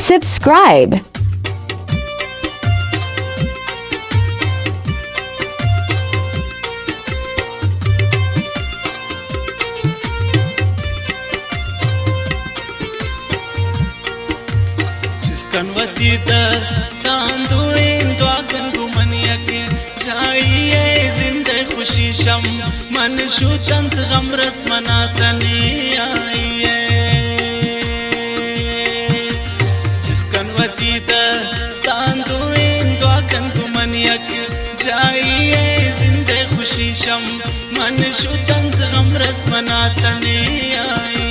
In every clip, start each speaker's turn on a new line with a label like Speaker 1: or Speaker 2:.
Speaker 1: Subscribe.
Speaker 2: कंवती दस सांदुइन द्वागन गुमनिया के जाइए जिंदे खुशी शम मन शुचंत गम रस मनातनी आइए जिस कंवती दस सांदुइन द्वागन गुमनिया के जाइए जिंदे खुशी शम मन शुचंत गम रस मनातनी आइए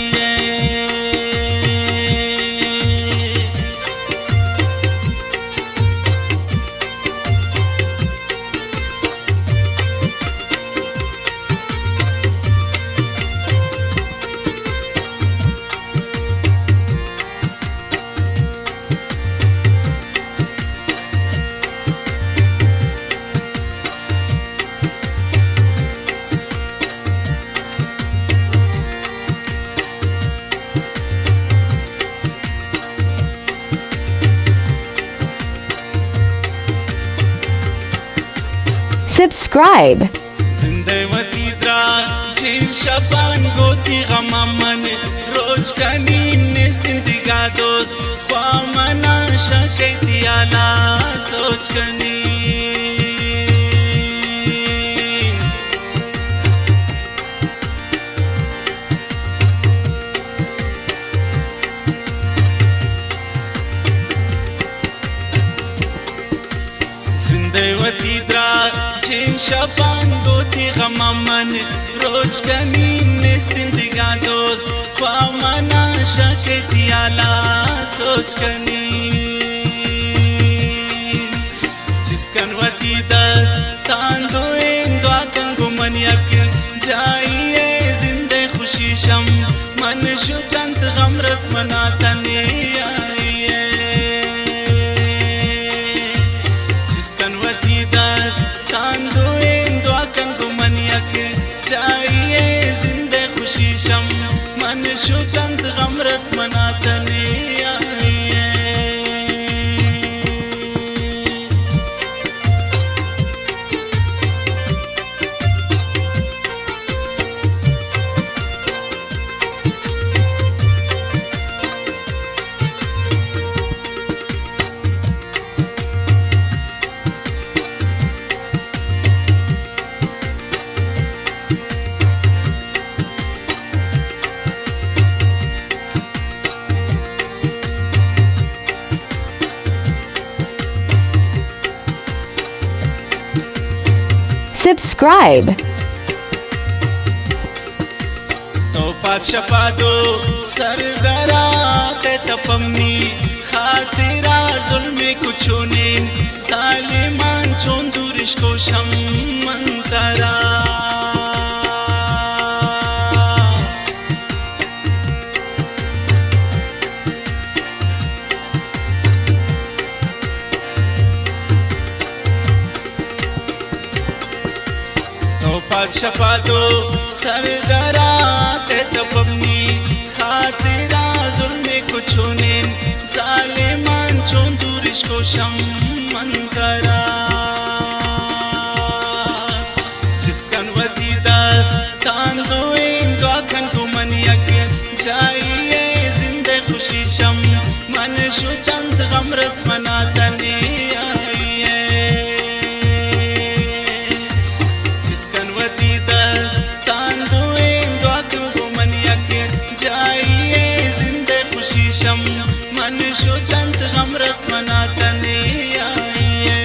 Speaker 1: Subscribe.
Speaker 2: जिंदवती द्रा जिन शबान गोती गमामन रोज कनी निस्तिंदिगा दोस्त ख्वामना शकैती आला सोच कनी जिंदवती द्रा जिन शबान गोती गमामन रोज कनी निस्तिंदिगा दोस्त ख्वामना शकैती आला सोच कनी जिस कंवती दस सांदुइन द्वागन गुमनिया के जाइए जिंदे खुशी शम मन शुचंत गम रस मनातनी आइए जिस कंवती दस सांदुइन द्वागन गुमनिया के जाइए जिंदे खुशी शम मन शुचंत गम रस मनातनी आइए
Speaker 1: Subscribe.
Speaker 2: तो पाचपा दो सरदरा ते तपमनी खातिरा जुल्मी कुछोने सालिमान चोंदुरिश को शम मंतरा पाचपा दो सरदरा ते तपमनी खातिरा जुल्मी कुछोने सालिमान चोंदुरिश को शम मंतरा जिस कंवती दस सांदुइन द्वागन गुमनिया के जाइए जिंदे खुशी शम मन शुचंत गम रस मनातनी आइए जिस कंवती दस सांदुइन द्वागन गुमनिया के जाइए जिंदे खुशी शम मन शुचंत गम रस मनातनी आइए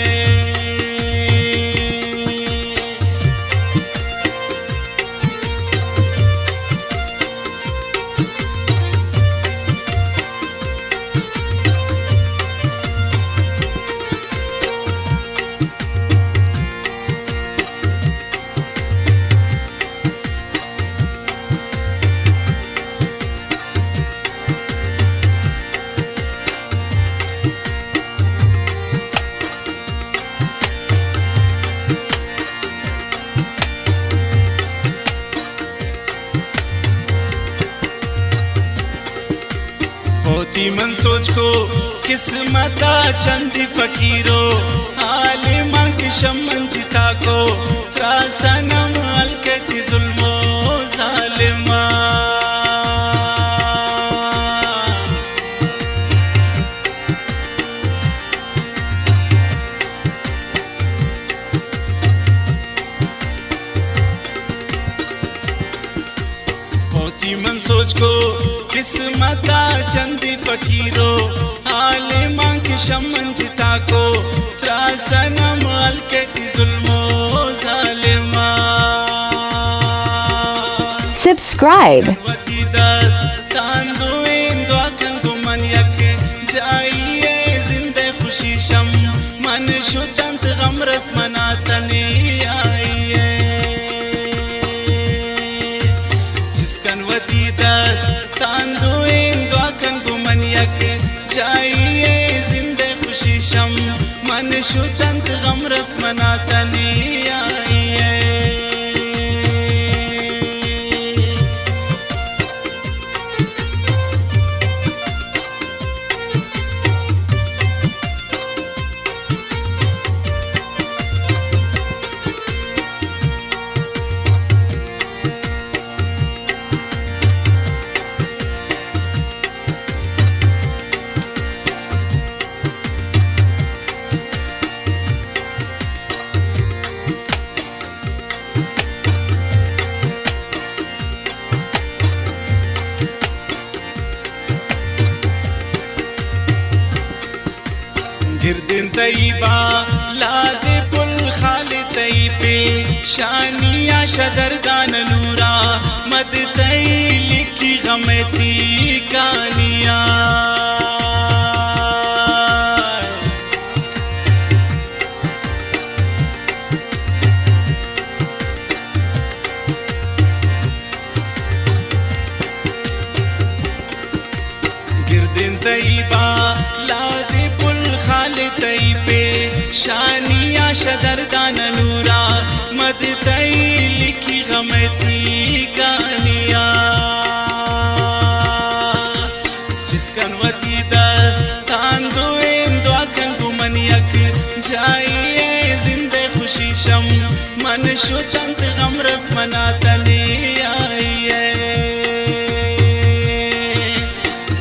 Speaker 2: मन सोच को किस्मता चंदी फकीरो हाल मांग शमन जिता को त्रासनम अलकती जुल्मो जालिमा होती मन सोच को किस्मता चंदी फकीरो हाल मांग शमन जिता को त्रासनम अलकती जुल्मो जालिमा
Speaker 1: Subscribe.
Speaker 2: वती दस तांदुएं दुआकन गुमन यक जाइए जिंदे खुशी शम मन शुतंत गमरस्त मनातने आइए जिसकन वती दस तांदुएं दुआकन गुमन यक जाइए जिंदे खुशी शम मन शुतंत गमरस्त मनातने आइए गिरदिन तैबा लादे पुल खाले तैबे शानिया शदरदान नूरा मद तई लिखी गमती कानिया गिरदिन तैबा लादे पुल खाले तैबे शानिया शदरदान नूरा मद तई लिखी गमती गानिया जिसकन वती दस तांदुएं दुआकन गुमन यक जाइए जिंदे खुशी शम मन शुतंत गमरस्त मनातने आइए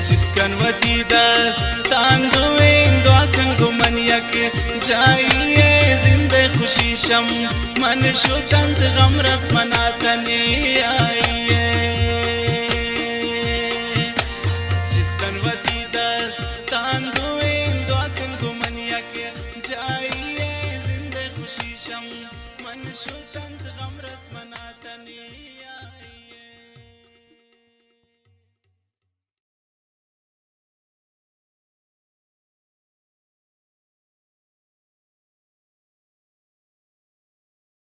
Speaker 2: जिसकन वती दस तांदुएं दुआकन गुमन यक जाइए जिंदे खुशी शम मन शुतंत गमरस्त मनातने आइए जिसकन वती दस तांदुएं दुआकन गुमन यक जाइए जिंदे खुशी शम मन शुतंत